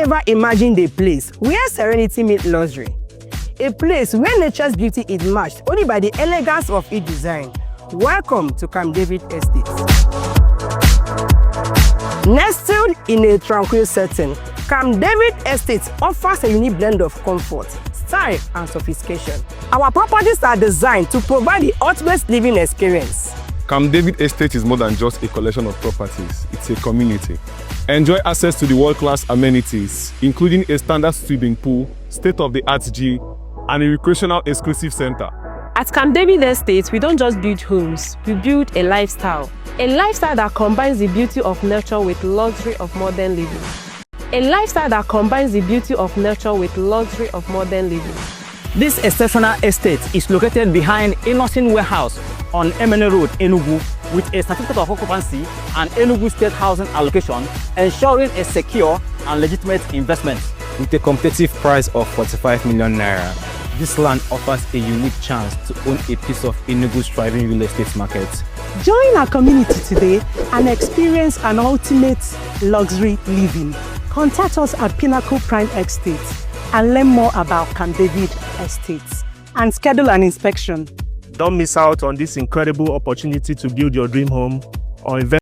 ever imagined a place where serenity meets luxury? A place where nature's beauty is matched only by the elegance of its design. Welcome to Camp David Estate. Nestled in a tranquil setting, Camp David Estate offers a unique blend of comfort, style, and sophistication. Our properties are designed to provide the ultimate living experience. Camp David Estate is more than just a collection of properties, it's a community. Enjoy access to the world-class amenities, including a standard swimming pool, state-of-the-art gym, and a recreational exclusive center. At Camp David Estate, we don't just build homes, we build a lifestyle. A lifestyle that combines the beauty of nature with luxury of modern living. A lifestyle that combines the beauty of nature with luxury of modern living. This exceptional estate is located behind Anozie Warehouse on Emene Road, Enugu, with a certificate of occupancy and Enugu State Housing Allocation, ensuring a secure and legitimate investment. With a competitive price of 45 million naira, this land offers a unique chance to own a piece of Enugu's thriving real estate market. Join our community today and experience an ultimate luxury living. Contact us at Pinnacle Prime Estate and learn more about Camp David Estates and schedule an inspection. Don't miss out on this incredible opportunity to build your dream home or invest